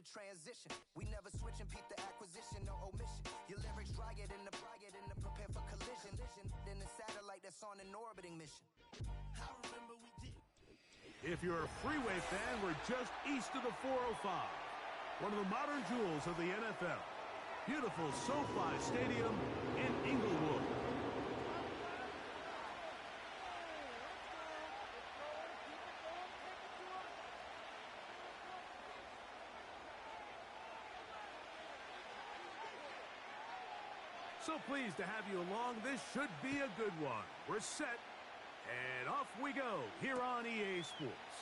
the transition. We never switch and peep the acquisition, no omission. Your lyrics dry it in the prepare for collision. Then the satellite that's on an orbiting mission. I remember we did. If you're a freeway fan, we're just east of the 405. One of the modern jewels of the NFL. Beautiful SoFi Stadium in Inglewood. So pleased to have you along. This should be a good one. We're set, and off we go here on EA Sports.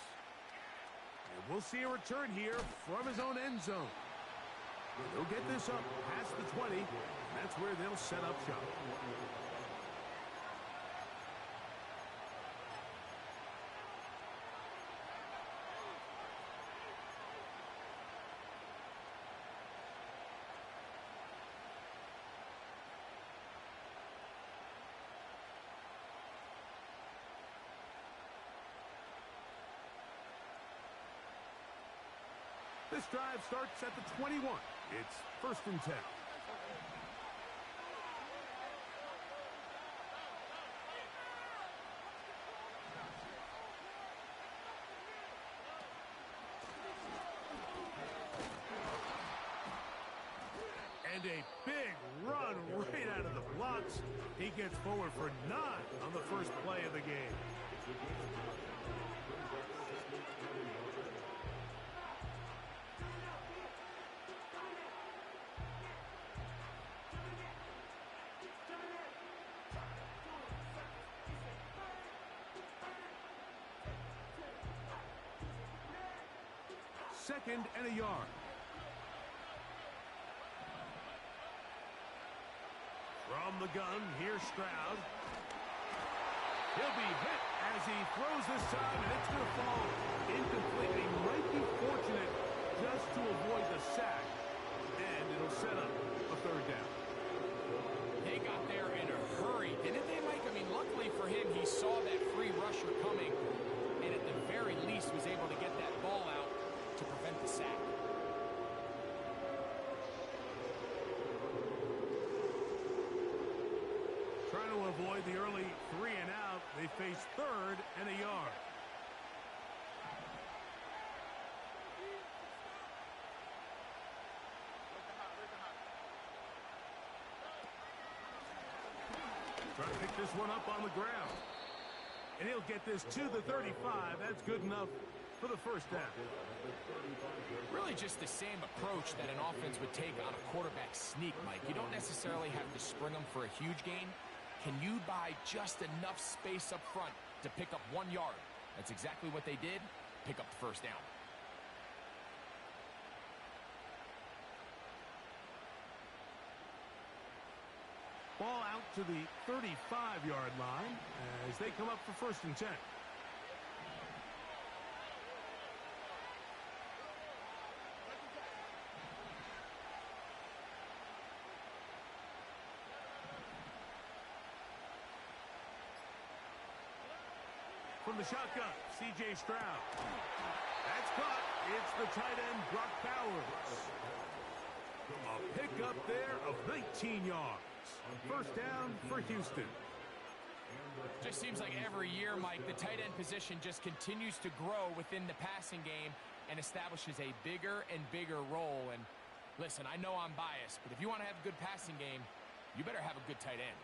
And we'll see a return here from his own end zone. They'll get this up past the 20, and that's where they'll set up shop. This drive starts at the 21. It's 1st and 10. And a big run right out of the blocks. He gets forward for 9 on the first play of the game. Second and a yard. From the gun, here's Stroud. He'll be hit as he throws this time, and it's going to fall incomplete. He might be fortunate just to avoid the sack, and it'll set up a 3rd down. They got there in a hurry, didn't they, Mike? I mean, luckily for him, he saw that free rusher coming, and at the very least was able to get that ball out to prevent the sack. Trying to avoid the early 3 and out, they face 3rd and a yard. Trying to pick this one up on the ground. And he'll get this to the 35. That's good enough for the 1st down. Really just the same approach that an offense would take on a quarterback sneak, Mike. You don't necessarily have to spring them for a huge gain. Can you buy just enough space up front to pick up 1 yard? That's exactly what they did. Pick up the 1st down. Ball out to the 35-yard line as they come up for 1st and 10. From the shotgun, C.J. Stroud. That's caught. It's the tight end, Brock Bowers. A pickup there of 19 yards. 1st down for Houston. Just seems like every year, Mike, the tight end position just continues to grow within the passing game and establishes a bigger and bigger role. And listen, I know I'm biased, but if you want to have a good passing game, you better have a good tight end.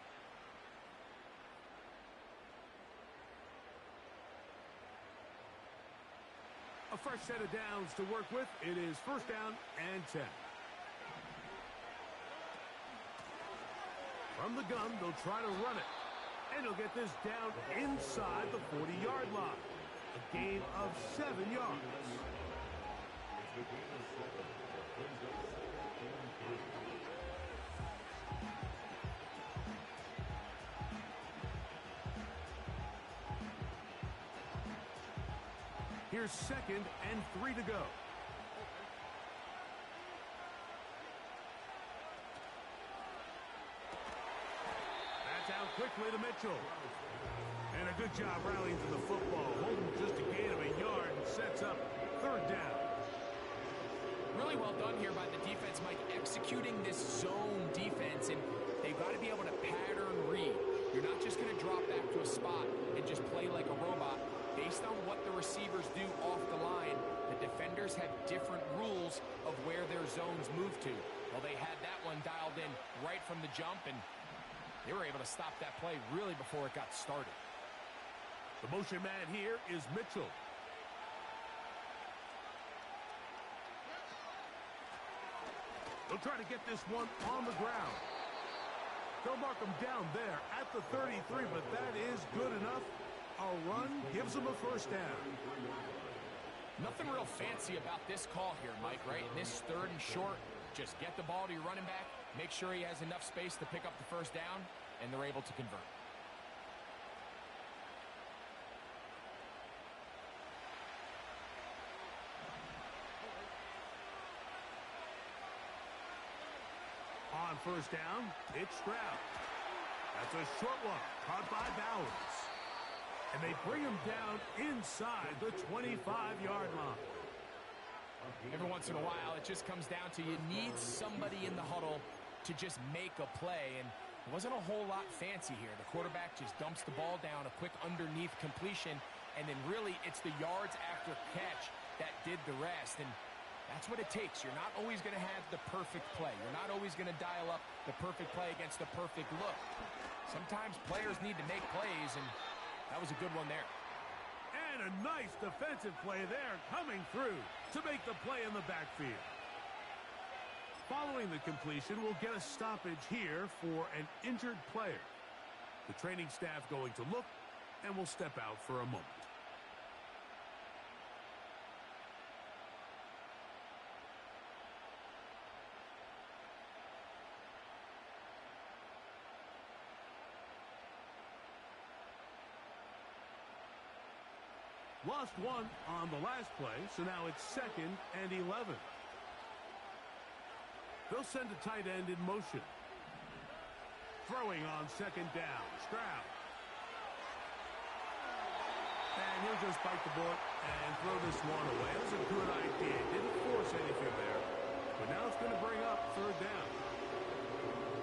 A fresh set of downs to work with. It is 1st down and 10. From the gun, they'll try to run it. And he'll get this down inside the 40-yard line. A gain of 7 yards. Here's 2nd and 3 to go. That's out quickly to Mitchell. And a good job rallying to the football. Holding just a gain of a yard and sets up 3rd down. Really really well done here by the defense, Mike, executing this zone defense, and they've got to be able to pattern read. You're not just going to drop back to a spot and just play like a robot. Based on what the receivers do off the line, the defenders have different rules of where their zones move to. Well, they had that one dialed in right from the jump, and they were able to stop that play really before it got started. The motion man here is Mitchell. They'll try to get this one on the ground. They'll mark him down there at the 33, but that is good enough. A run gives them a first down. Nothing real fancy about this call here, Mike, right? In this 3rd and short, just get the ball to your running back, make sure he has enough space to pick up the first down, and they're able to convert. On first down, it's Stroud. That's a short one, caught by Bowers. And they bring him down inside the 25-yard line. Every once in a while, it just comes down to you need somebody in the huddle to just make a play, and it wasn't a whole lot fancy here. The quarterback just dumps the ball down, a quick underneath completion, and then really it's the yards after catch that did the rest, and that's what it takes. You're not always going to have the perfect play. You're not always going to dial up the perfect play against the perfect look. Sometimes players need to make plays, and that was a good one there. And a nice defensive play there coming through to make the play in the backfield. Following the completion, we'll get a stoppage here for an injured player. The training staff going to look, and will step out for a moment. Lost one on the last play, so now it's 2nd and 11. They'll send a tight end in motion. Throwing on 2nd down, Stroud. And he'll just bite the bullet and throw this one away. That was a good idea. Didn't force anything there. But now it's going to bring up 3rd down.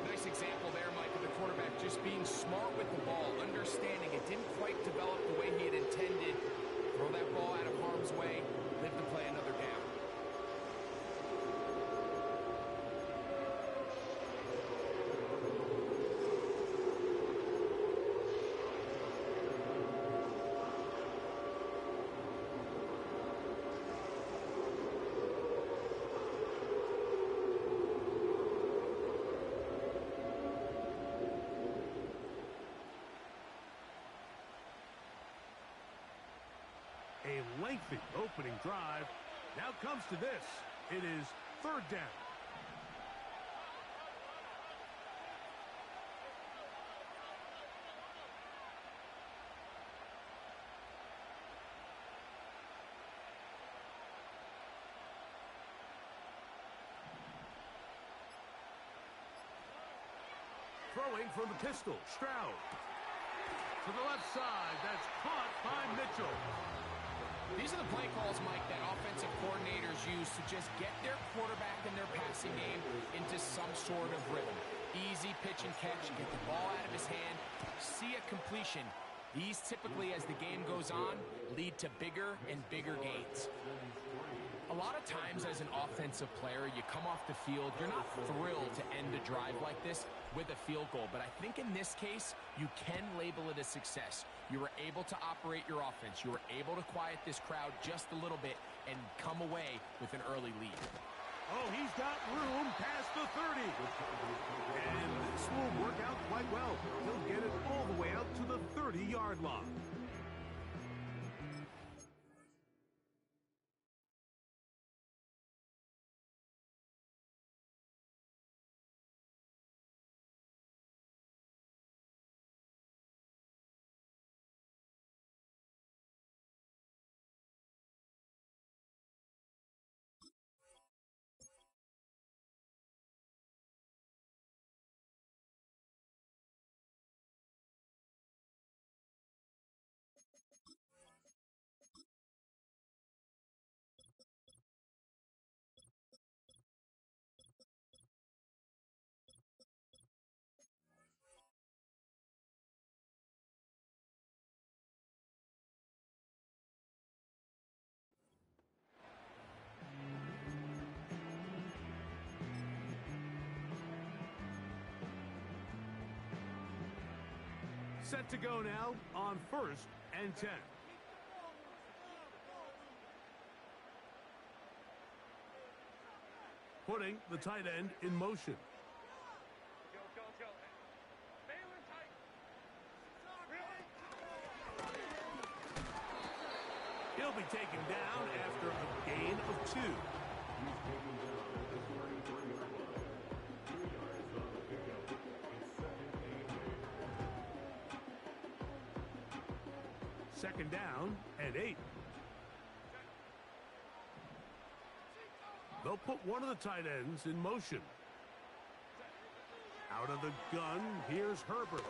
Nice example there, Mike, of the quarterback just being smart with the ball, understanding it didn't quite develop the way he had intended. Throw that ball out of harm's way, live to play another down. A lengthy opening drive. Now comes to this. It is 3rd down. Throwing from the pistol, Stroud. To the left side, that's caught by Mitchell. These are the play calls, Mike, that offensive coordinators use to just get their quarterback and their passing game into some sort of rhythm. Easy pitch and catch, get the ball out of his hand, see a completion. These typically, as the game goes on, lead to bigger and bigger gains. A lot of times as an offensive player, you come off the field, you're not thrilled to end a drive like this with a field goal. But I think in this case, you can label it a success. You were able to operate your offense. You were able to quiet this crowd just a little bit and come away with an early lead. Oh, he's got room past the 30. And this will work out quite well. He'll get it all the way out to the 30-yard line. Set to go now on 1st and 10. Putting the tight end in motion. He'll be taken down after a gain of 2. Second down and 8. They'll put one of the tight ends in motion. Out of the gun, here's Herbert.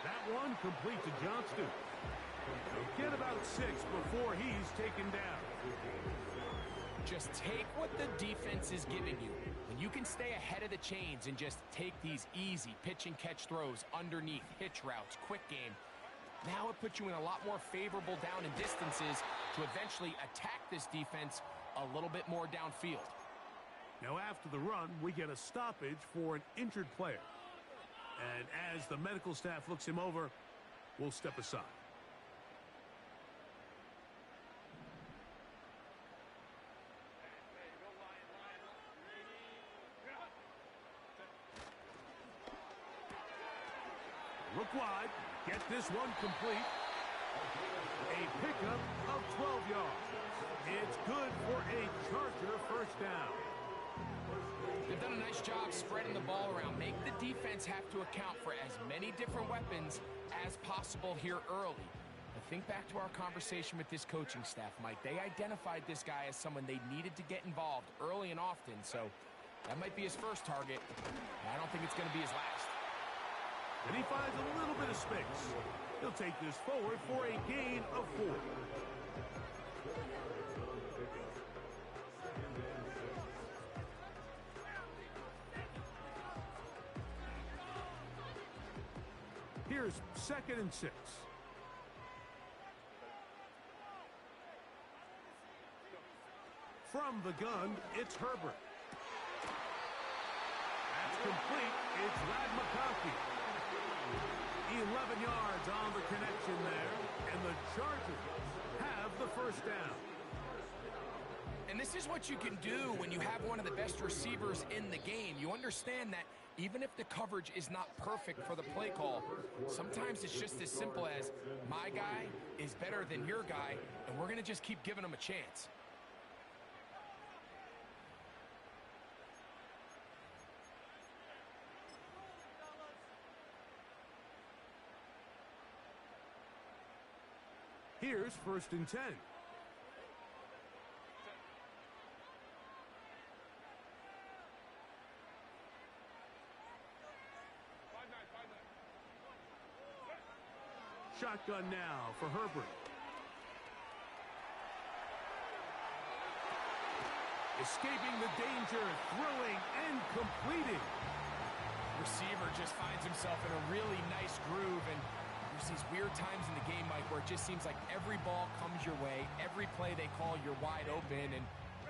That one complete to Johnston. He'll get about 6 before he's taken down. Just take what the defense is giving you. When you can stay ahead of the chains and just take these easy pitch and catch throws underneath, hitch routes, quick game, now it puts you in a lot more favorable down and distances to eventually attack this defense a little bit more downfield. Now after the run, we get a stoppage for an injured player. And as the medical staff looks him over, we'll step aside. Look wide. Get this one complete. A pickup of 12 yards. It's good for a Charger first down. They've done a nice job spreading the ball around. Make the defense have to account for as many different weapons as possible here early. But think back to our conversation with this coaching staff, Mike. They identified this guy as someone they needed to get involved early and often. So that might be his first target. I don't think it's going to be his last. And he finds a little bit of space. He'll take this forward for a gain of 4. Here's 2nd and 6. From the gun, it's Herbert. That's complete. It's Ladd McConkey. 11 yards on the connection there, and the Chargers have the first down. And this is what you can do when you have one of the best receivers in the game. You understand that even if the coverage is not perfect for the play call, sometimes it's just as simple as my guy is better than your guy, and we're going to just keep giving him a chance. Here's 1st and 10. Shotgun now for Herbert. Escaping the danger, throwing and completing. Receiver just finds himself in a really nice groove, and there's these weird times in the game, Mike, where it just seems like every ball comes your way, every play they call, you're wide open, and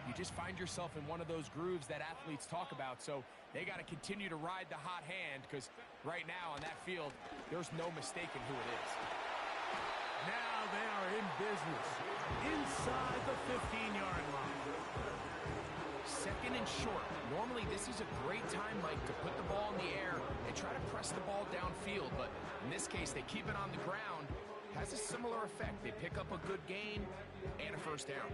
you just find yourself in one of those grooves that athletes talk about. So they got to continue to ride the hot hand, because right now on that field, there's no mistaking who it is. Now they are in business inside the 15-yard line. 2nd and short. Normally this is a great time, Mike, to put the ball in the air and try to press the ball downfield, but in this case they keep it on the ground. Has a similar effect. They pick up a good gain and a first down.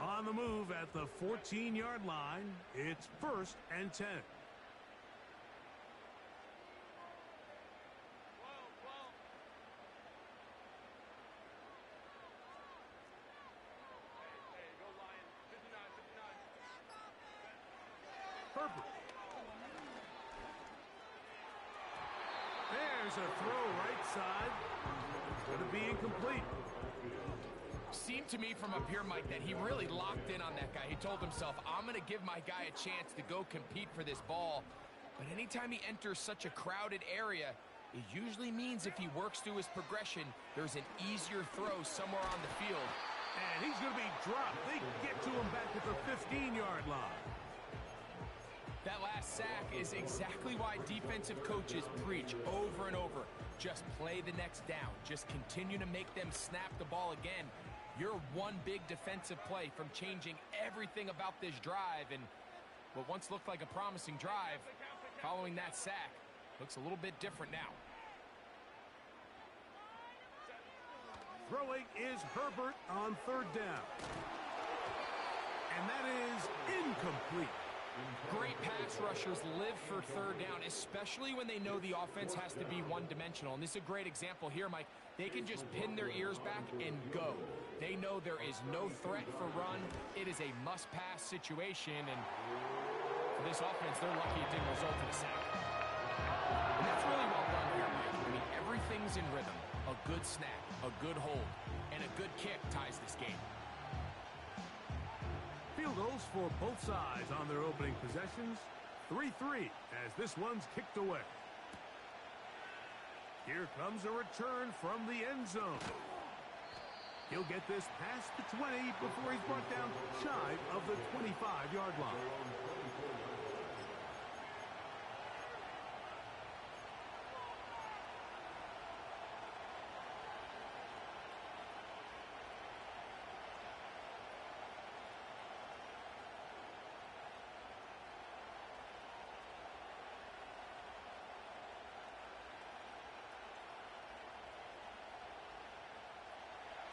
On the move at the 14-yard line, it's 1st and 10. Herbert. There's a throw right side. Going to be incomplete. Seemed to me from up here, Mike, that he really locked in on that guy. He told himself, I'm going to give my guy a chance to go compete for this ball. But anytime he enters such a crowded area, it usually means if he works through his progression, there's an easier throw somewhere on the field. And he's going to be dropped. They get to him back at the 15-yard line. That last sack is exactly why defensive coaches preach over and over. Just play the next down. Just continue to make them snap the ball again. You're one big defensive play from changing everything about this drive, and what once looked like a promising drive, following that sack, looks a little bit different now. Throwing is Herbert on third down. And that is incomplete. Great pass rushers live for third down, especially when they know the offense has to be one-dimensional. And this is a great example here, Mike. They can just pin their ears back and go. They know there is no threat for run. It is a must-pass situation, and for this offense, they're lucky it didn't result in a sack. And that's really well done here, Mike. I mean, everything's in rhythm. A good snap, a good hold, and a good kick ties this game. Field goals for both sides on their opening possessions. 3-3 as this one's kicked away. Here comes a return from the end zone. He'll get this past the 20 before he's brought down shy of the 25-yard line.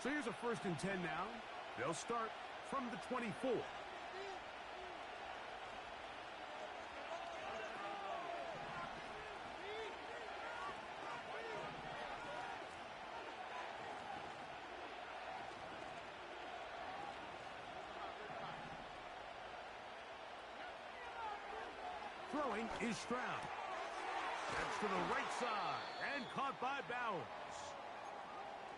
So here's a 1st and 10 now. They'll start from the 24. Throwing is Stroud. That's to the right side and caught by Bowers.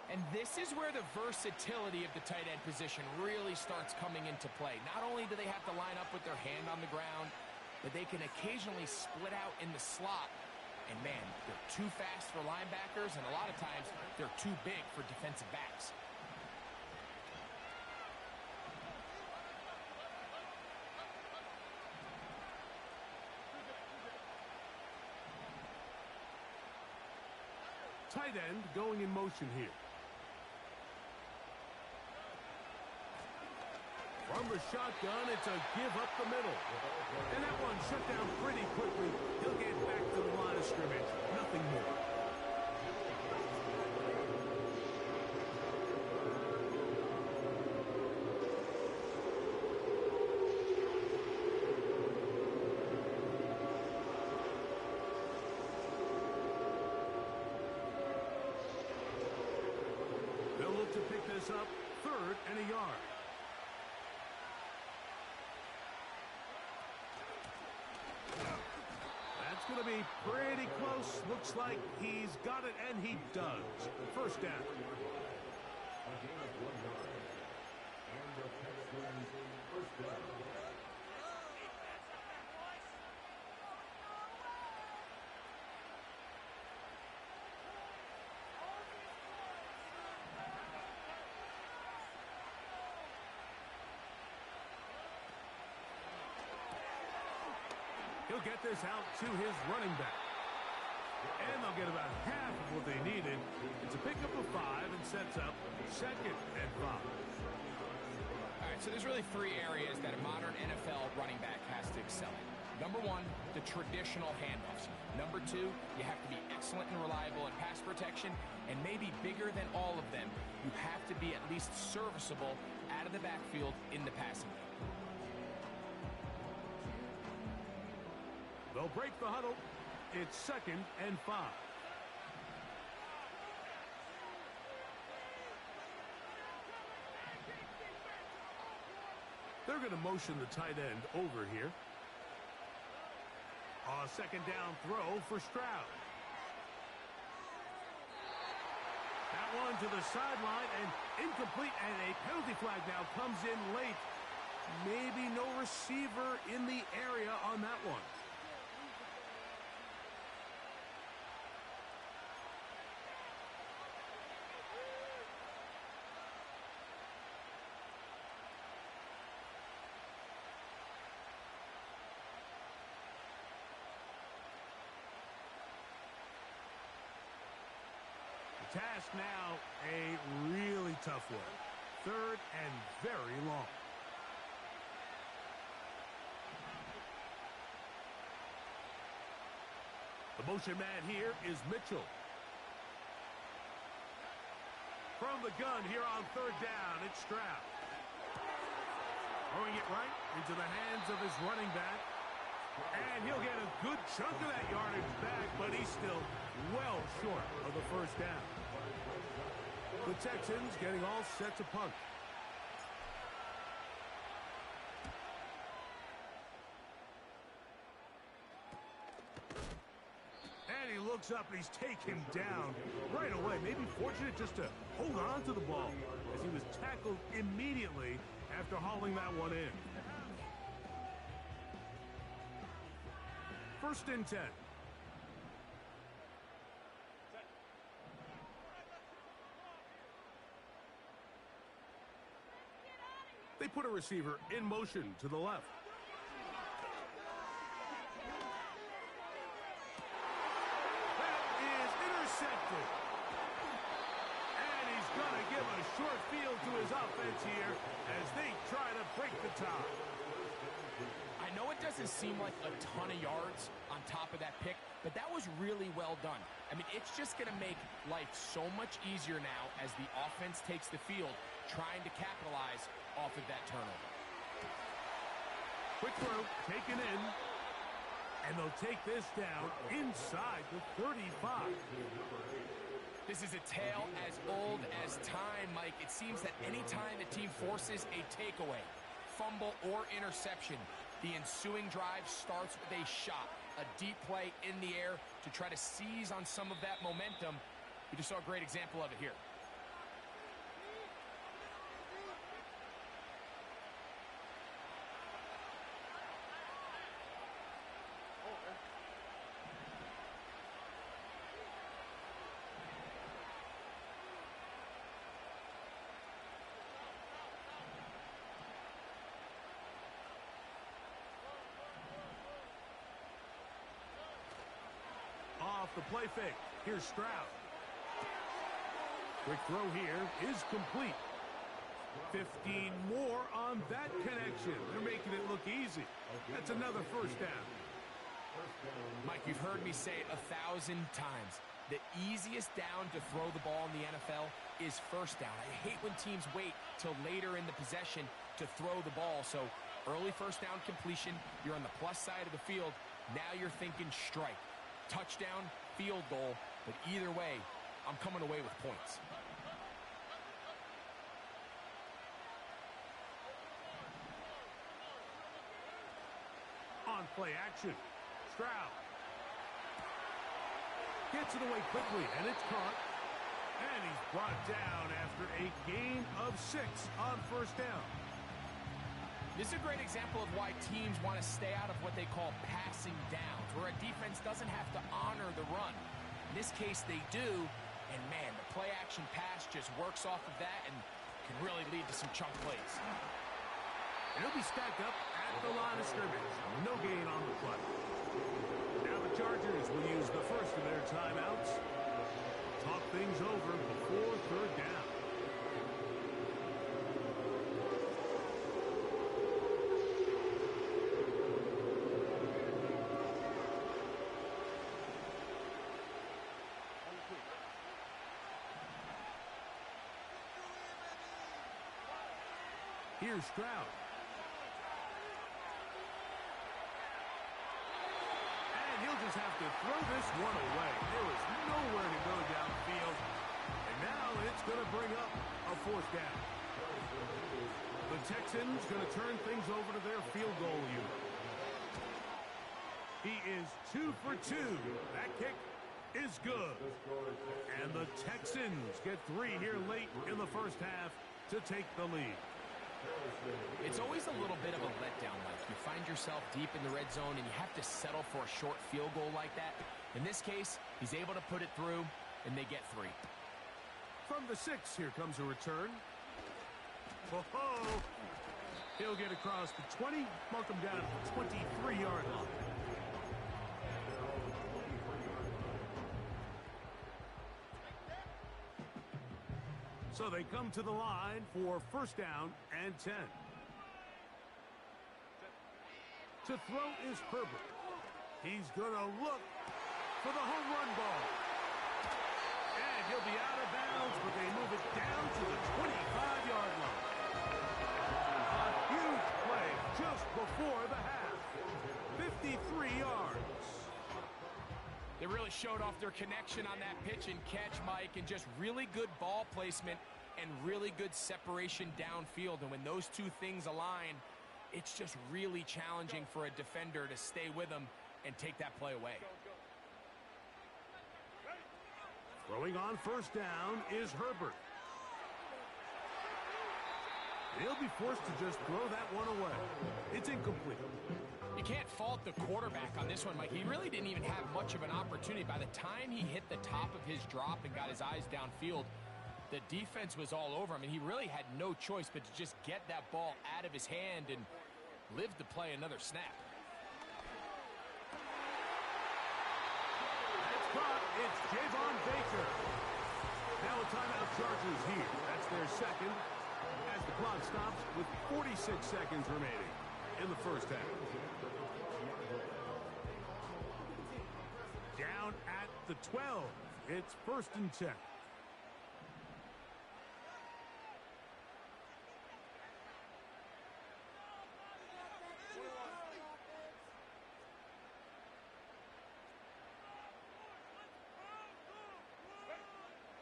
And this is where the versatility of the tight end position really starts coming into play. Not only do they have to line up with their hand on the ground, but they can occasionally split out in the slot. And man, they're too fast for linebackers, and a lot of times they're too big for defensive backs. Tight end going in motion here. From the shotgun, it's a give up the middle. And that one shut down pretty quickly. He'll get back to the line of scrimmage. Nothing more. They'll look to pick this up 3rd and a yard. Going to be pretty close. Looks like he's got it, and he does. 1st down. He'll get this out to his running back. And they'll get about half of what they needed. It's a pickup of 5 and sets up 2nd and 5. All right, so there's really 3 areas that a modern NFL running back has to excel in. Number 1, the traditional handoffs. Number 2, you have to be excellent and reliable in pass protection. And maybe bigger than all of them, you have to be at least serviceable out of the backfield in the passing game. They'll break the huddle. It's 2nd and 5. They're going to motion the tight end over here. A 2nd down throw for Stroud. That one to the sideline and incomplete, and a penalty flag now comes in late. Maybe no receiver in the area on that one. task now a really tough one. 3rd and very long. The motion man here is Mitchell. From the gun here on 3rd down, it's Stroud. Throwing it right into the hands of his running back. And he'll get a good chunk of that yardage back, but he's still well short of the 1st down. The Texans getting all set to punt. And he looks up and he's taken down right away. Maybe fortunate just to hold on to the ball as he was tackled immediately after hauling that one in. 1st and 10. They put a receiver in motion to the left. That is intercepted. And he's going to give a short field to his offense here as they try to break the tie. I know it doesn't seem like a ton of yards on top of that pick, but that was really well done. I mean, it's just going to make life so much easier now as the offense takes the field, trying to capitalize off of that turnover. Quick throw, taken in, and they'll take this down inside the 35. This is a tale as old as time, Mike. It seems that any time the team forces a takeaway, fumble, or interception, the ensuing drive starts with a shot, a deep play in the air to try to seize on some of that momentum. We just saw a great example of it here. Off the play fake. Here's Stroud. Quick throw here is complete. 15 more on that connection. They're making it look easy. That's another 1st down. Mike, you've heard me say it 1,000 times. The easiest down to throw the ball in the NFL is 1st down. I hate when teams wait till later in the possession to throw the ball. So early 1st down completion, you're on the plus side of the field. Now you're thinking strike. Touchdown, field goal, but either way, I'm coming away with points. On play action, Stroud gets it away quickly, and it's caught. And he's brought down after a gain of 6 on 1st down. This is a great example of why teams want to stay out of what they call passing downs, where a defense doesn't have to honor the run. In this case, they do, and man, the play-action pass just works off of that and can really lead to some chunk plays. And he'll be stacked up at the line of scrimmage. No gain on the play. Now the Chargers will use the first of their timeouts. Talk things over before 3rd down. Here's Stroud. And he'll just have to throw this one away. There is nowhere to go downfield. And now it's going to bring up a 4th down. The Texans going to turn things over to their field goal unit. He is 2 for 2. That kick is good. And the Texans get 3 here late in the 1st half to take the lead. It's always a little bit of a letdown, Mike. You find yourself deep in the red zone and you have to settle for a short field goal like that. In this case, he's able to put it through, and they get 3. From the 6, here comes a return. Whoa! He'll get across the 20, mark him down at the 23-yard line. So they come to the line for first down and 10. To throw is Herbert. He's going to look for the home run ball. And he'll be out of bounds, but they move it down to the 25-yard line. A huge play just before the half. 53 yards. They really showed off their connection on that pitch and catch, Mike, and just really good ball placement and really good separation downfield. And when those two things align, it's just really challenging for a defender to stay with them and take that play away. Throwing on first down is Herbert. He'll be forced to just throw that one away. It's incomplete. You can't fault the quarterback on this one, Mike. He really didn't even have much of an opportunity. By the time he hit the top of his drop and got his eyes downfield, the defense was all over him, and he really had no choice but to just get that ball out of his hand and live to play another snap. That's caught. It's Javon Baker. Now a timeout Chargers here. That's their second as the clock stops with 46 seconds remaining in the first half. Down at the 12. It's first and 10.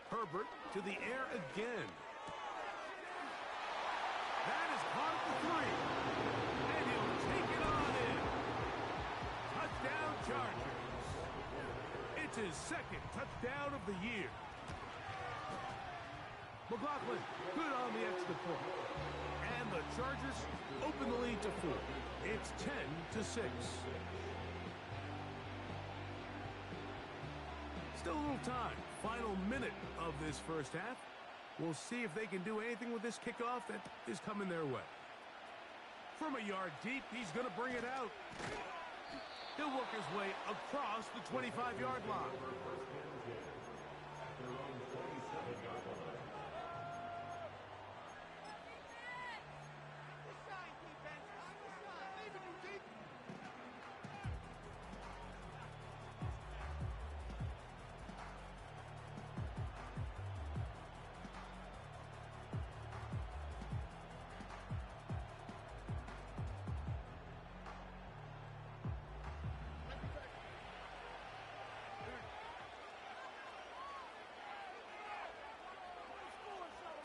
Herbert to the air again. That is caught at the 3. And he'll take it on in. Touchdown Chargers. It's his second touchdown of the year. McLaughlin, good on the extra point. And the Chargers open the lead to 4. It's 10-6. Still a little time. Final minute of this first half. We'll see if they can do anything with this kickoff that is coming their way. From a yard deep, he's going to bring it out. He'll work his way across the 25-yard line.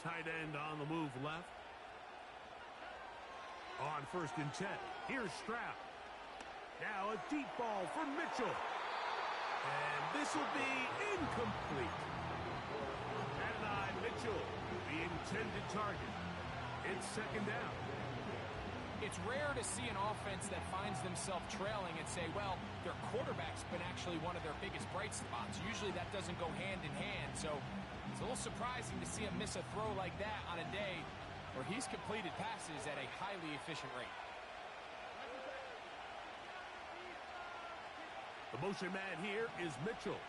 Tight end on the move left. On first and 10. Here's Stroud. Now a deep ball for Mitchell. And this will be incomplete. And Mitchell, the intended target. It's second down. It's rare to see an offense that finds themselves trailing and say, well, their quarterback's been actually one of their biggest bright spots. Usually that doesn't go hand in hand, so it's a little surprising to see him miss a throw like that on a day where he's completed passes at a highly efficient rate. The motion man here is Mitchell.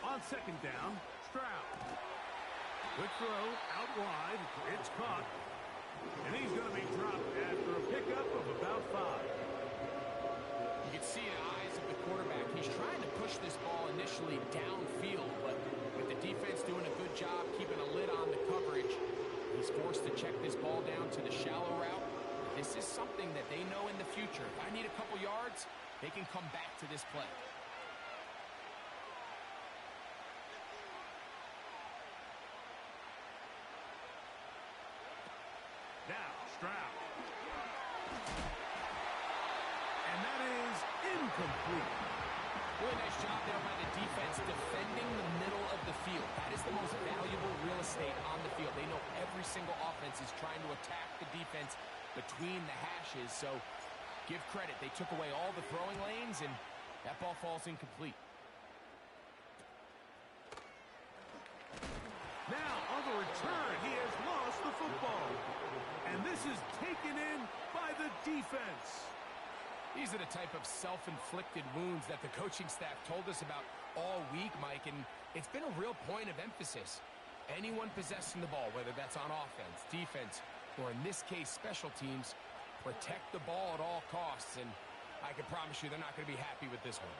On second down, Stroud. Quick throw, out wide, it's caught. And he's going to be dropped after a pickup of about 5. You can see the eyes of the quarterback. He's trying to push this ball initially downfield, but with the defense doing a good job keeping a lid on the coverage, he's forced to check this ball down to the shallow route. This is something that they know in the future. If I need a couple yards, they can come back to this play. Now, Stroud. And that is incomplete. Really nice job there by the defense defending the middle of the field. That is the most valuable real estate on the field. They know every single offense is trying to attack the defense between the hashes. So give credit. They took away all the throwing lanes, and that ball falls incomplete. Now, on the return, he has lost the football. And this is taken in by the defense. These are the type of self-inflicted wounds that the coaching staff told us about all week, Mike, and it's been a real point of emphasis. Anyone possessing the ball, whether that's on offense, defense, or in this case, special teams, protect the ball at all costs, and I can promise you they're not going to be happy with this one.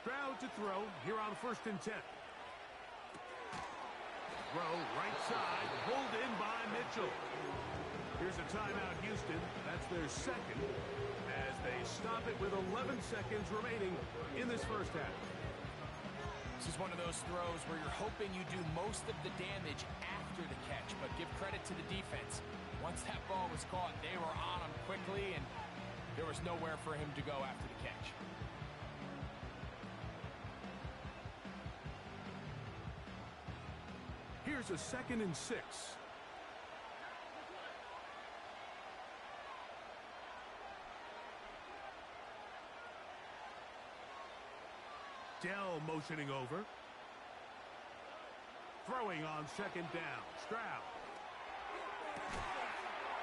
Stroud to throw here on 1st and 10. Throw right side, pulled in by Mitchell. Here's a timeout, Houston. That's their second as they stop it with 11 seconds remaining in this first half. This is one of those throws where you're hoping you do most of the damage after the catch, but give credit to the defense. Once that ball was caught, they were on him quickly, and there was nowhere for him to go after the catch. Here's a 2nd and 6. Dell motioning over. Throwing on 2nd down. Stroud.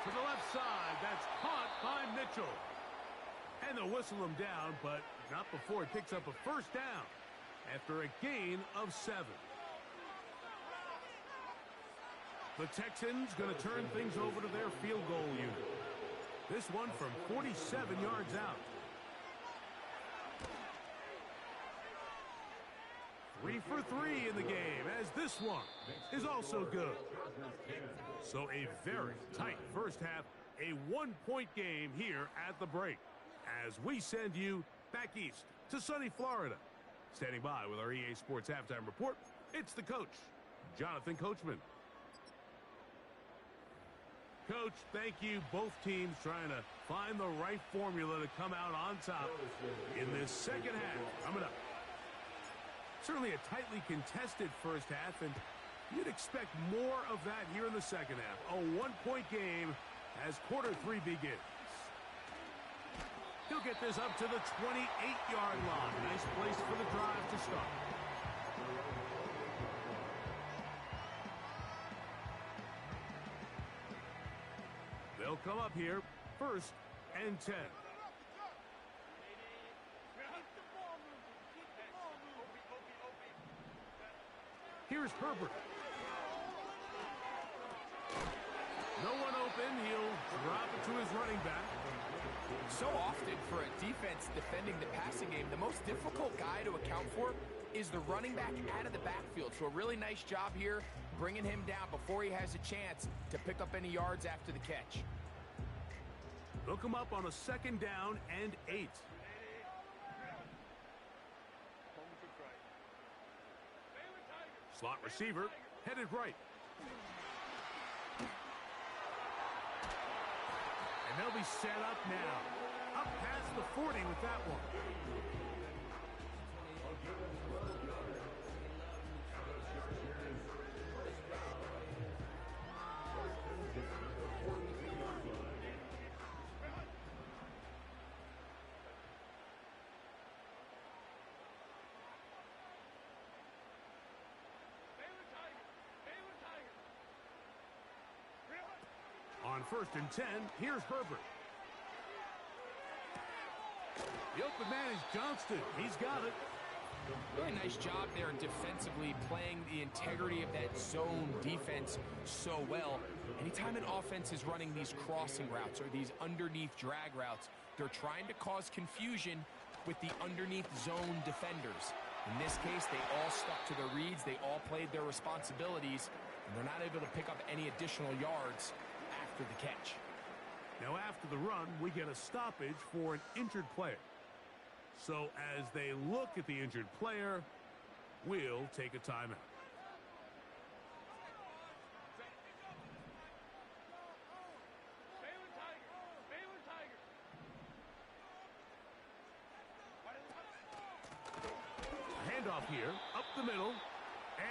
To the left side. That's caught by Mitchell. And they'll whistle him down, but not before he picks up a 1st down after a gain of 7. The Texans going to turn things over to their field goal unit. This one from 47 yards out. 3 for 3 in the game, as this one is also good. So a very tight first half, a 1-point game here at the break, as we send you back east to sunny Florida. Standing by with our EA Sports Halftime Report, it's the coach, Jonathan Coachman. Coach, thank you. Both teams trying to find the right formula to come out on top in this second half. Coming up. Certainly a tightly contested first half, and you'd expect more of that here in the second half. A 1-point game as quarter 3 begins. He'll get this up to the 28-yard line. Nice place for the drive to start. They'll come up here, 1st and 10. Here's Herbert. No one open. He'll drop it to his running back. So often for a defense defending the passing game, the most difficult guy to account for is the running back out of the backfield. So a really nice job here bringing him down before he has a chance to pick up any yards after the catch. They'll come up on a 2nd down and 8. Slot receiver headed right. And they'll be set up now. Up past the 40 with that one. On 1st and 10, here's Herbert. The open man is Johnston. He's got it. Really nice job there defensively, playing the integrity of that zone defense so well. Anytime an offense is running these crossing routes or these underneath drag routes, they're trying to cause confusion with the underneath zone defenders. In this case, they all stuck to their reads. They all played their responsibilities, and they're not able to pick up any additional yards after the catch. Now after the run, we get a stoppage for an injured player. So as they look at the injured player, we'll take a timeout. Handoff here, up the middle.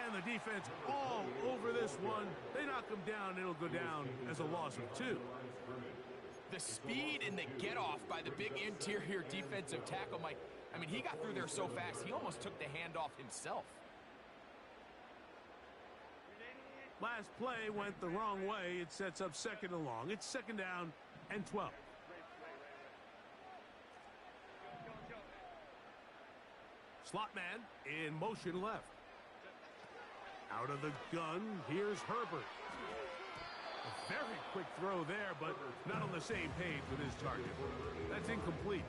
And the defense all over this one. They knock him down. It'll go down as a loss of 2. The speed and the get-off by the big interior defensive tackle, Mike. I mean, he got through there so fast, he almost took the handoff himself. Last play went the wrong way. It sets up 2nd and long. It's 2nd down and 12. Slot man in motion left. Out of the gun, here's Herbert. A very quick throw there, but not on the same page with his target. That's incomplete.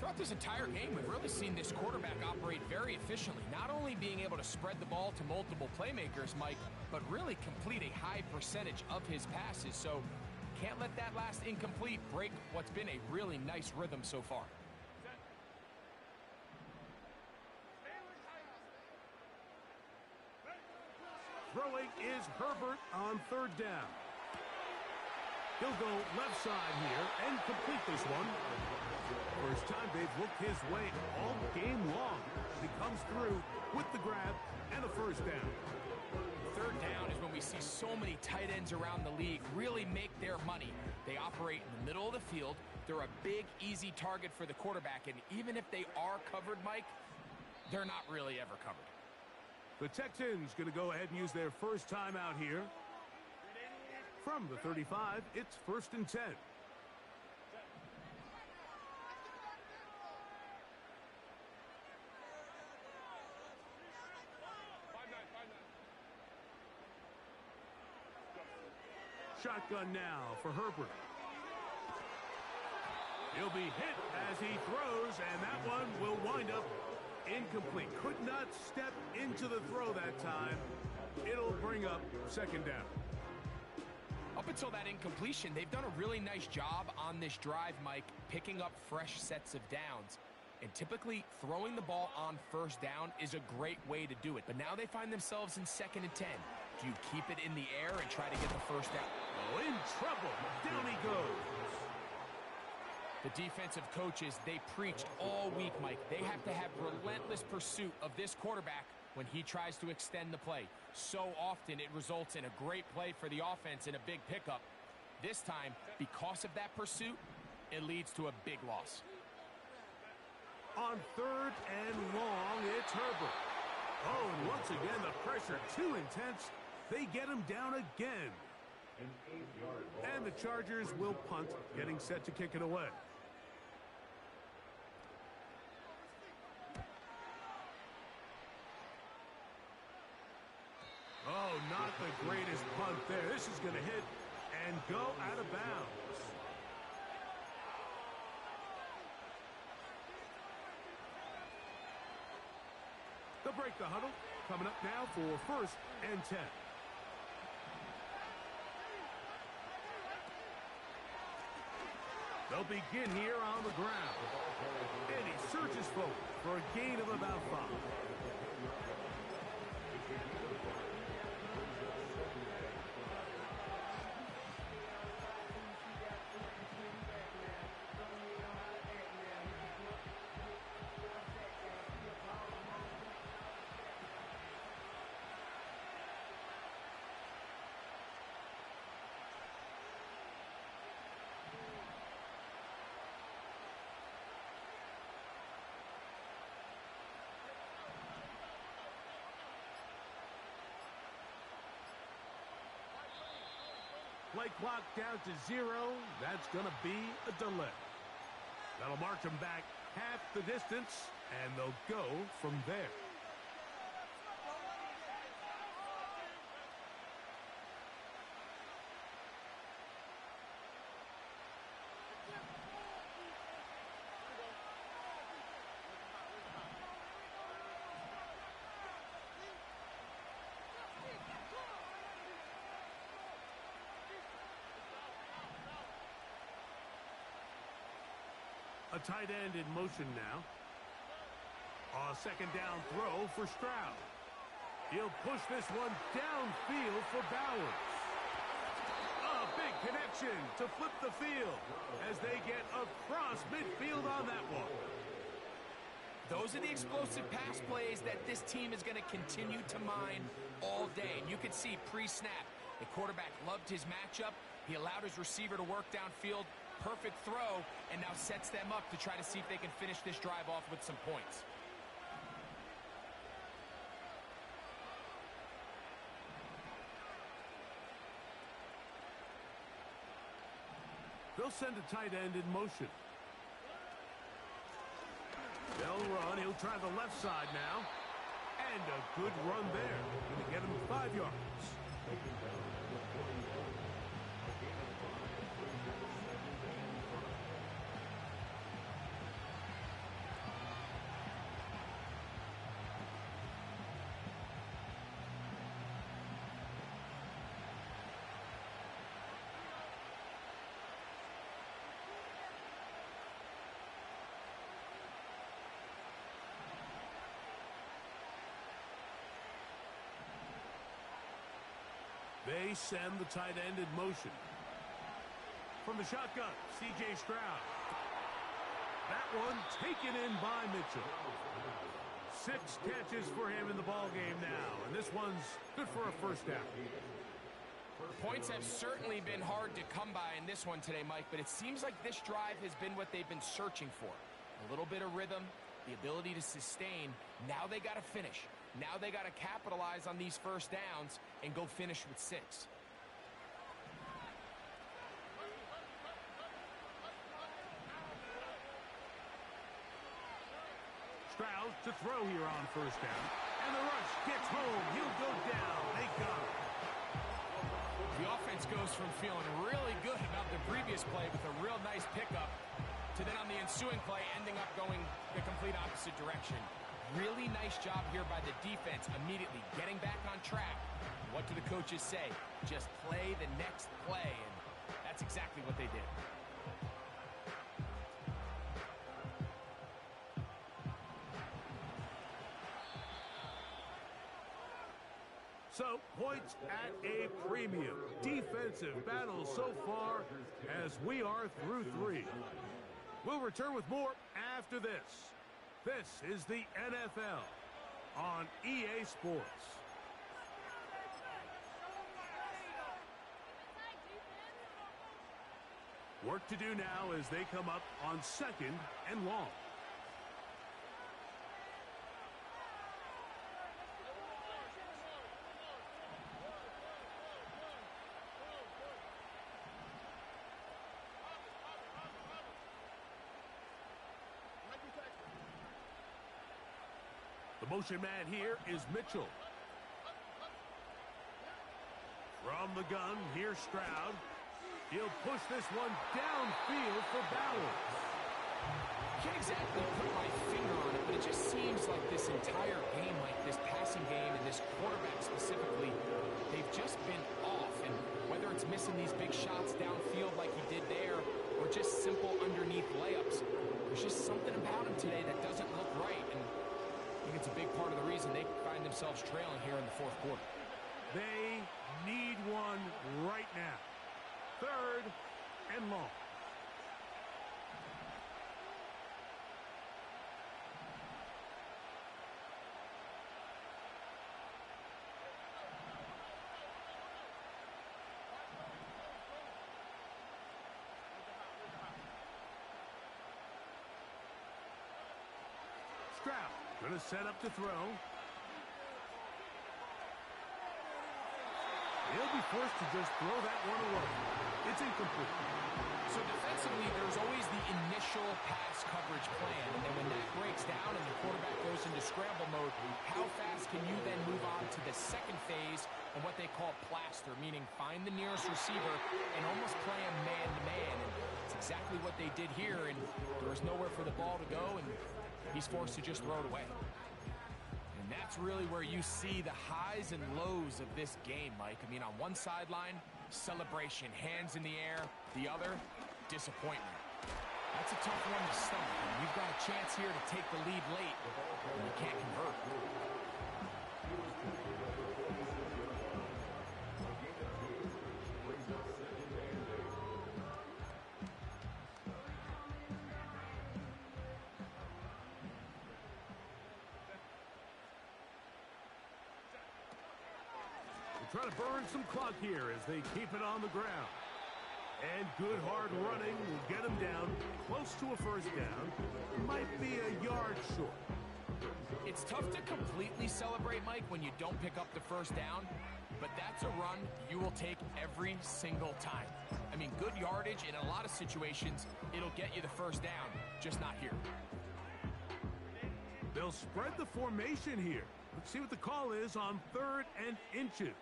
Throughout this entire game, we've really seen this quarterback operate very efficiently, not only being able to spread the ball to multiple playmakers, Mike, but really complete a high percentage of his passes. So can't let that last incomplete break what's been a really nice rhythm so far. Throwing is Herbert on third down. He'll go left side here and complete this one. First time they've looked his way all game long. He comes through with the grab and a first down. Third down is when we see so many tight ends around the league really make their money. They operate in the middle of the field. They're a big, easy target for the quarterback, and even if they are covered, Mike, they're not really ever covered. The Texans going to go ahead and use their first time out here. From the 35, it's 1st and 10. Shotgun now for Herbert. He'll be hit as he throws, and that one will wind up incomplete. Could not step into the throw that time. It'll bring up second down. Up until that incompletion, they've done a really nice job on this drive, Mike, picking up fresh sets of downs. And typically, throwing the ball on first down is a great way to do it. But now they find themselves in 2nd and 10. Do you keep it in the air and try to get the first down? Oh, in trouble. Down he goes. The defensive coaches, they preached all week, Mike. They have to have relentless pursuit of this quarterback when he tries to extend the play. So often it results in a great play for the offense and a big pickup. This time, because of that pursuit, it leads to a big loss. On 3rd and long, it's Herbert. Oh, and once again, the pressure too intense. They get him down again. And the Chargers will punt, getting set to kick it away. Oh, not the greatest punt there. This is going to hit and go out of bounds. They'll break the huddle. Coming up now for 1st and 10. They'll begin here on the ground. And he searches forward for a gain of about 5. Play clock down to 0. That's going to be a delay. That'll march them back half the distance, and they'll go from there. A tight end in motion now. A 2nd down throw for Stroud. He'll push this one downfield for Bowers. A big connection to flip the field as they get across midfield on that one. Those are the explosive pass plays that this team is going to continue to mine all day. And you can see pre-snap, the quarterback loved his matchup. He allowed his receiver to work downfield. Perfect throw, and now sets them up to try to see if they can finish this drive off with some points. They'll send a tight end in motion. They'll run. He'll try the left side now. And a good run there. Going to get him 5 yards. They send the tight end in motion. From the shotgun, C.J. Stroud. That one taken in by Mitchell. 6 catches for him in the ballgame now, and this one's good for a first down. Points have certainly been hard to come by in this one today, Mike, but it seems like this drive has been what they've been searching for. A little bit of rhythm, the ability to sustain. Now they got to finish. Now they got to capitalize on these first downs and go finish with 6. Stroud to throw here on first down. And the rush gets home. He'll go down. They got him. The offense goes from feeling really good about the previous play with a real nice pickup to then on the ensuing play ending up going the complete opposite direction. Really nice job here by the defense, immediately getting back on track. What do the coaches say? Just play the next play, and that's exactly what they did. So, points at a premium. Defensive battle so far as we are through 3. We'll return with more after this. This is the NFL on EA Sports. Work to do now as they come up on 2nd and long. The motion man here is Mitchell. From the gun, here's Stroud. He'll push this one downfield for Bowers. Can't exactly put my finger on it, but it just seems like this entire game, like this passing game and this quarterback specifically, they've just been off. And whether it's missing these big shots downfield like he did there, or just simple underneath layups, there's just something about him today that doesn't look right. And I think it's a big part of the reason they find themselves trailing here in the 4th quarter. They need one right now. 3rd and long. Stroud going to set up to throw. He'll be forced to just throw that one away. It's incomplete. So defensively, there's always the initial pass coverage plan. And then when that breaks down and the quarterback goes into scramble mode, how fast can you then move on to the second phase and what they call plaster, meaning find the nearest receiver and almost play him man-to-man. And it's exactly what they did here, and there was nowhere for the ball to go, and he's forced to just throw it away. And that's really where you see the highs and lows of this game, Mike. I mean, on one sideline, celebration, hands in the air. The other, disappointment. That's a tough one to stomach. And you've got a chance here to take the lead late, and you can't convert. Trying to burn some clock here as they keep it on the ground. And good hard running will get them down close to a first down. Might be a yard short. It's tough to completely celebrate, Mike, when you don't pick up the first down, but that's a run you will take every single time. I mean, good yardage in a lot of situations, it'll get you the first down, just not here. They'll spread the formation here. Let's see what the call is on 3rd and inches.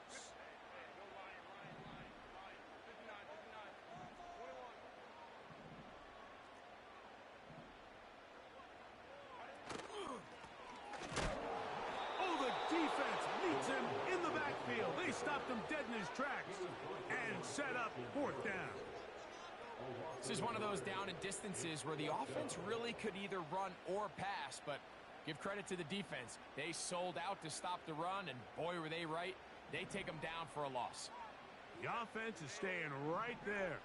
Oh, the defense meets him in the backfield. They stopped him dead in his tracks and set up 4th down. This is one of those down and distances where the offense really could either run or pass, but give credit to the defense. They sold out to stop the run, and boy, were they right. They take them down for a loss. The offense is staying right there.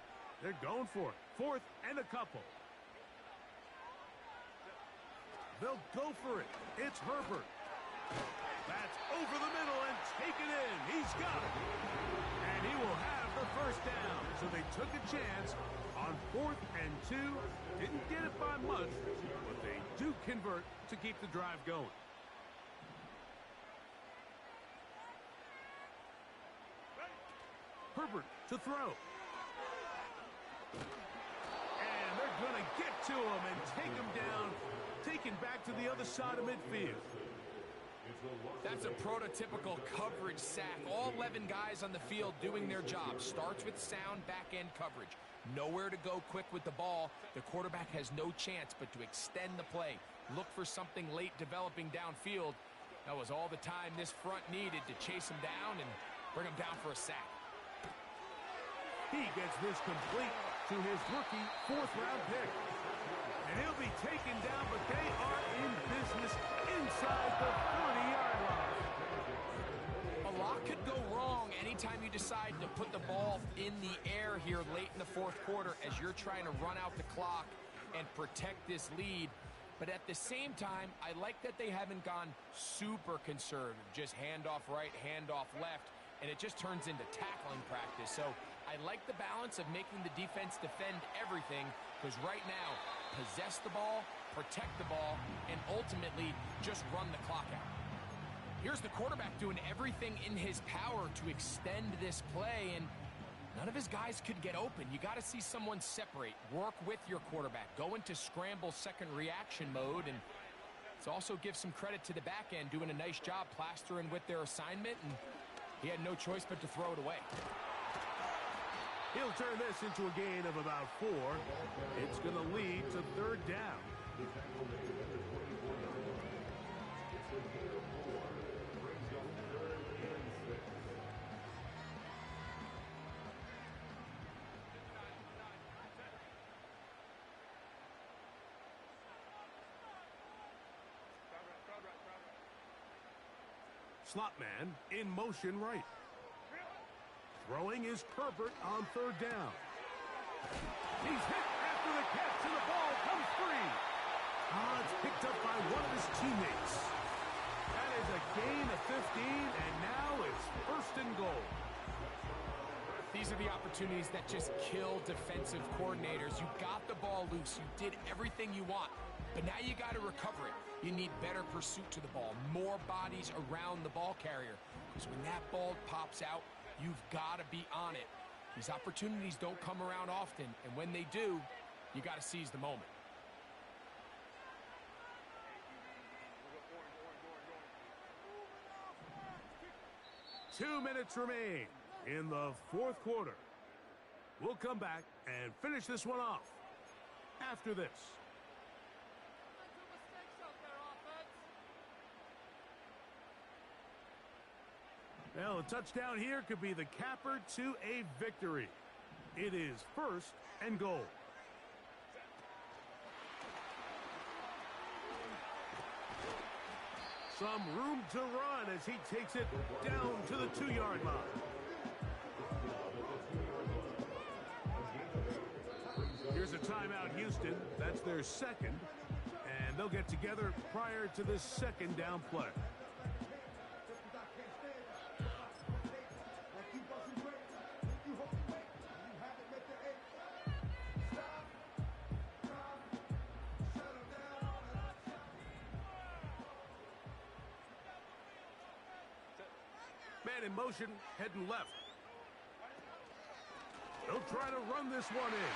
They're going for it. 4th and a couple. They'll go for it. It's Herbert. That's over the middle and taken in. He's got it. And he will have the 1st down. So they took a chance on 4th and 2. Didn't get it by much, but they do convert to keep the drive going. Herbert to throw. And they're going to get to him and take him down, taken back to the other side of midfield. That's a prototypical coverage sack. All 11 guys on the field doing their job. Starts with sound back-end coverage. Nowhere to go quick with the ball. The quarterback has no chance but to extend the play. Look for something late developing downfield. That was all the time this front needed to chase him down and bring him down for a sack. He gets this complete to his rookie 4th-round pick. And he'll be taken down, but they are in business inside the 30-yard line. A lot could go wrong anytime you decide to put the ball in the air here late in the 4th quarter as you're trying to run out the clock and protect this lead. But at the same time, I like that they haven't gone super conservative. Just handoff right, handoff left, and it just turns into tackling practice. So I like the balance of making the defense defend everything, because right now, possess the ball, protect the ball, and ultimately just run the clock out. Here's the quarterback doing everything in his power to extend this play, and none of his guys could get open. You got to see someone separate, work with your quarterback, go into scramble second reaction mode, and let's also give some credit to the back end doing a nice job plastering with their assignment, and he had no choice but to throw it away. He'll turn this into a gain of about 4. It's going to lead to 3rd down. Slot man in motion right. Throwing is Herbert on 3rd down. He's hit after the catch, and the ball comes free. It's picked up by one of his teammates. That is a gain of 15, and now it's 1st and goal. These are the opportunities that just kill defensive coordinators. You got the ball loose. You did everything you want. But now you got to recover it. You need better pursuit to the ball, more bodies around the ball carrier. Because when that ball pops out, you've got to be on it. These opportunities don't come around often, and when they do, you got to seize the moment. Two minutes remain in the 4th quarter. We'll come back and finish this one off after this. Well, a touchdown here could be the capper to a victory. It is 1st and goal. Some room to run as he takes it down to the 2-yard line. Here's a timeout, Houston. That's their 2nd, and they'll get together prior to this 2nd down play. Man in motion, heading left. They'll try to run this one in.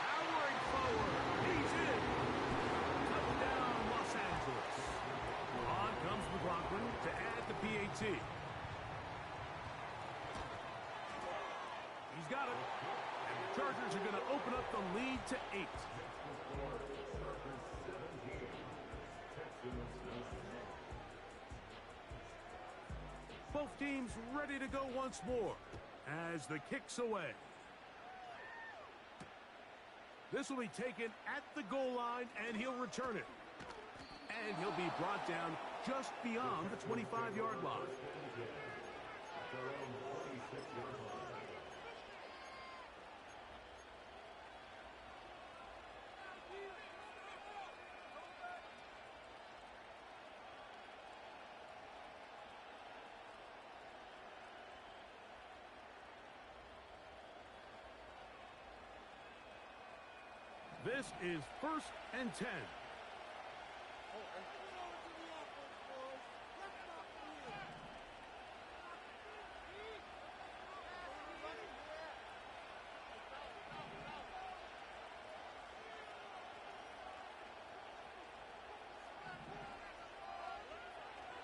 Powering forward. He's in. Touchdown, Los Angeles. On comes McLaughlin to add the PAT. He's got it. And the Chargers are going to open up the lead to 8. Both teams ready to go once more as the kick's away. This will be taken at the goal line, and he'll return it. And he'll be brought down just beyond the 25-yard line. This is 1st and 10.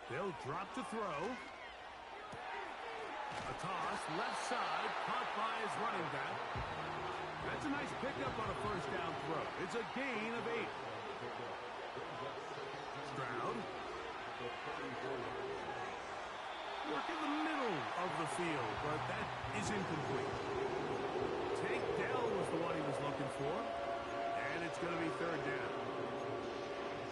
They'll drop to throw. A toss, left side, caught by his running back. That's a nice pickup on a first down throw. It's a gain of 8. Stroud. Work in the middle of the field, but that is incomplete. Tank Dell was the one he was looking for, and it's going to be 3rd down.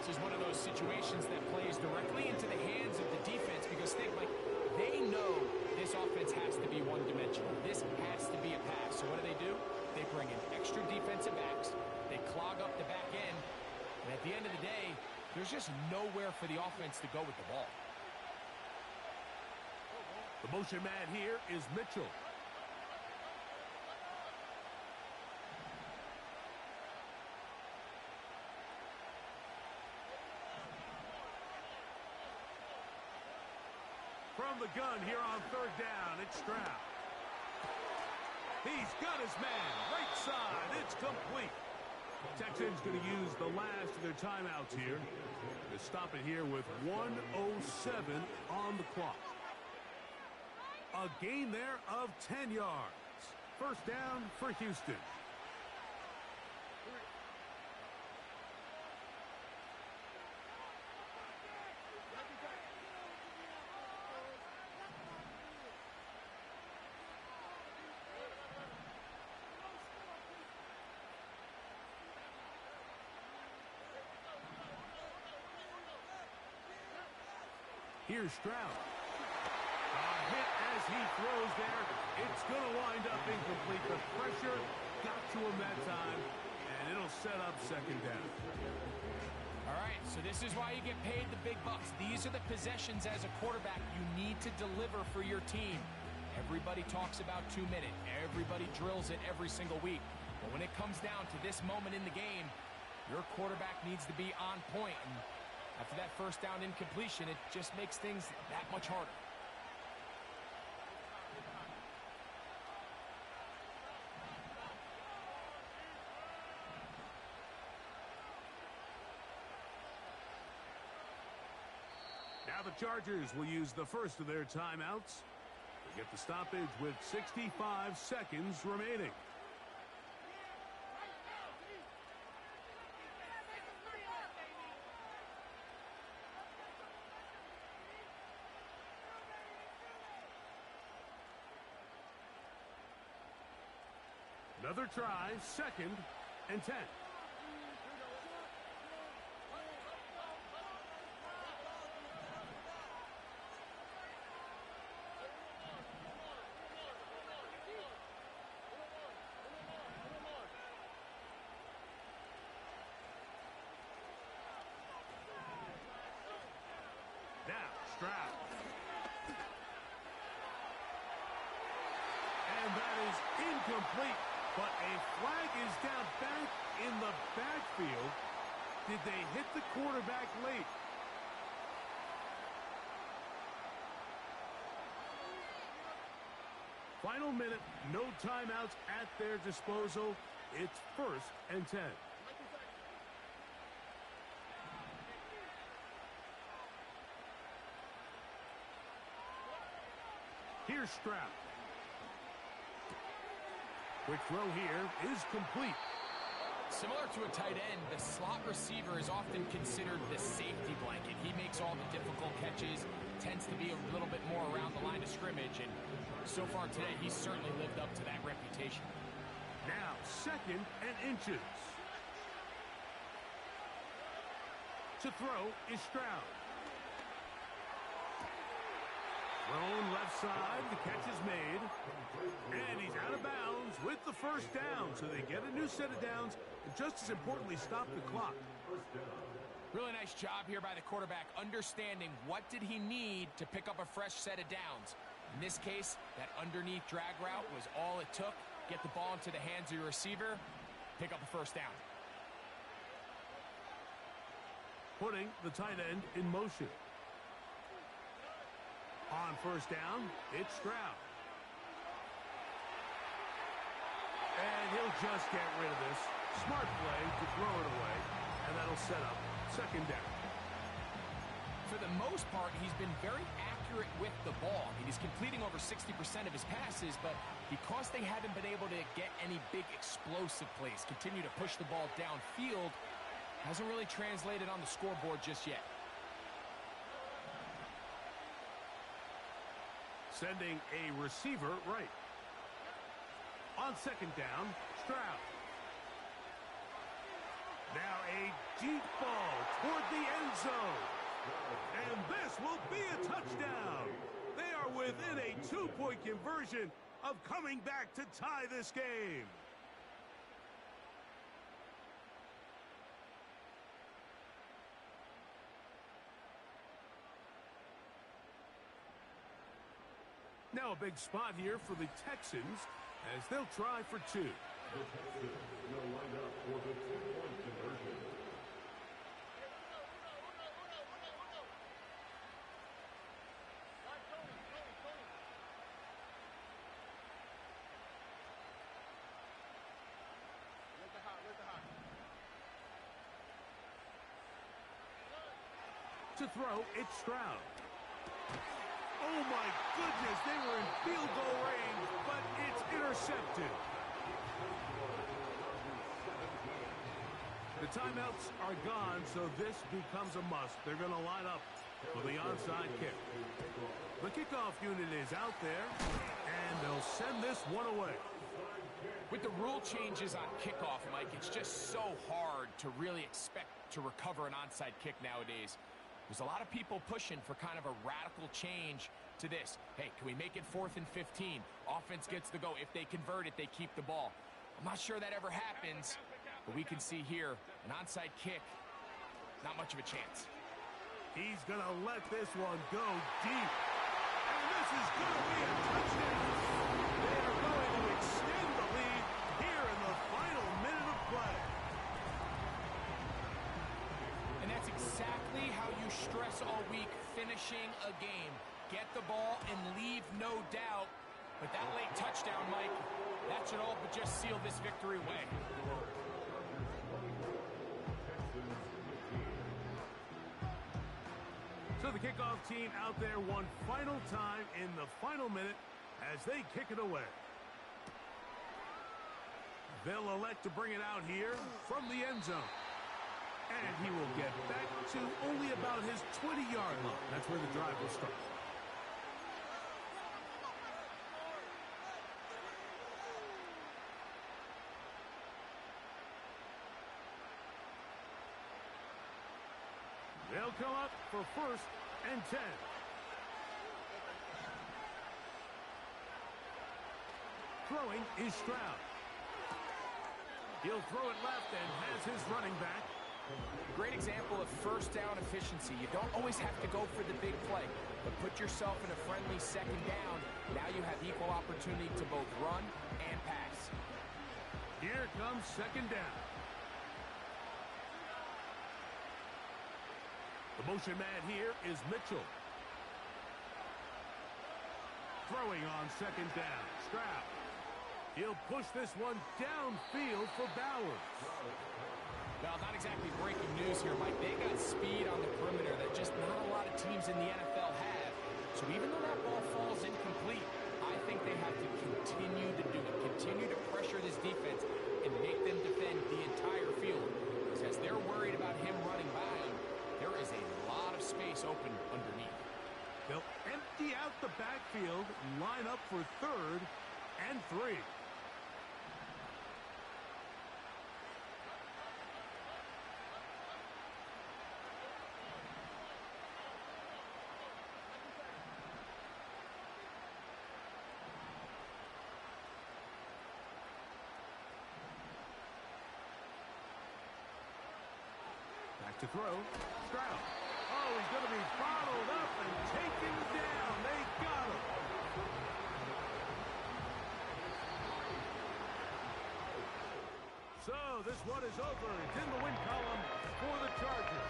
This is one of those situations that plays directly into the hands of the defense because they know this offense has to be one-dimensional. This has to be a pass. So what do? They bring in extra defensive backs. They clog up the back end. And at the end of the day, there's just nowhere for the offense to go with the ball. The motion man here is Mitchell. From the gun here on 3rd down, it's Stroud. He's got his man, right side, it's complete. Texans going to use the last of their timeouts here to stop it here with 1:07 on the clock. A gain there of 10 yards. 1st down for Houston. Here's Stroud. A hit as he throws there. It's going to wind up incomplete. The pressure got to him that time, and it'll set up 2nd down. All right, so this is why you get paid the big bucks. These are the possessions as a quarterback you need to deliver for your team. Everybody talks about 2-minute. Everybody drills it every single week. But when it comes down to this moment in the game, your quarterback needs to be on point. And after that 1st down incompletion, it just makes things that much harder. Now the Chargers will use the first of their timeouts. They get the stoppage with 65 seconds remaining. Another try, 2nd and 10. Now, Stroud. And that is incomplete. But a flag is down back in the backfield. Did they hit the quarterback late? Final minute, no timeouts at their disposal. It's 1st and 10. Here's Stroud. Quick throw here is complete. Similar to a tight end, the slot receiver is often considered the safety blanket. He makes all the difficult catches, tends to be a little bit more around the line of scrimmage, and so far today, he's certainly lived up to that reputation. Now, 2nd and inches. To throw is Stroud. Thrown left side, the catch is made. And he's out of bounds with the first down. So they get a new set of downs, and just as importantly, stop the clock. Really nice job here by the quarterback, understanding what did he need to pick up a fresh set of downs. In this case, that underneath drag route was all it took. Get the ball into the hands of your receiver, pick up a first down. Putting the tight end in motion. On first down, it's Stroud. And he'll just get rid of this. Smart play to throw it away, and that'll set up 2nd down. For the most part, he's been very accurate with the ball. I mean, he's completing over 60% of his passes, but because they haven't been able to get any big explosive plays, continue to push the ball downfield, hasn't really translated on the scoreboard just yet. Sending a receiver right. On 2nd down, Stroud. Now a deep ball toward the end zone. And this will be a touchdown. They are within a 2-point conversion of coming back to tie this game. Now a big spot here for the Texans as they'll try for 2. The Texans will line up for the 2-point conversion. To throw, it's Stroud. Oh my goodness, they were in field goal range, but it's intercepted. The timeouts are gone, so this becomes a must. They're going to line up for the onside kick. The kickoff unit is out there, and they'll send this one away. With the rule changes on kickoff, Mike, it's just so hard to really expect to recover an onside kick nowadays. There's a lot of people pushing for kind of a radical change to this. Hey, can we make it 4th and 15? Offense gets the go. If they convert it, they keep the ball. I'm not sure that ever happens, but we can see here an onside kick, not much of a chance. He's going to let this one go deep. And this is going to be a touchdown. They are going to extend the lead here in the final minute of play. And that's exactly how you stress all week, finishing a game. Get the ball and leave no doubt. But that late touchdown, Mike, that should all but just seal this victory away. So the kickoff team out there one final time in the final minute as they kick it away. They'll elect to bring it out here from the end zone. And he will get back to only about his 20-yard line. That's where the drive will start. They'll come up for 1st and 10. Throwing is Stroud. He'll throw it left and has his running back. Great example of first down efficiency. You don't always have to go for the big play, but put yourself in a friendly 2nd down. Now you have equal opportunity to both run and pass. Here comes 2nd down. The motion man here is Mitchell. Throwing on 2nd down. Stroud. He'll push this one downfield for Bowers. Well, not exactly breaking news here, Mike. They got speed on the perimeter that just not a lot of teams in the NFL have. So even though that ball falls incomplete, think they have to continue to do it, continue to pressure this defense and make them defend the entire field. Because as they're worried about him running by them, there is a lot of space open underneath. They'll empty out the backfield, line up for 3rd and 3. Back to throw. Stroud. Oh, he's going to be bottled up and taken down. They got him. So this one is over. It's in the win column for the Chargers.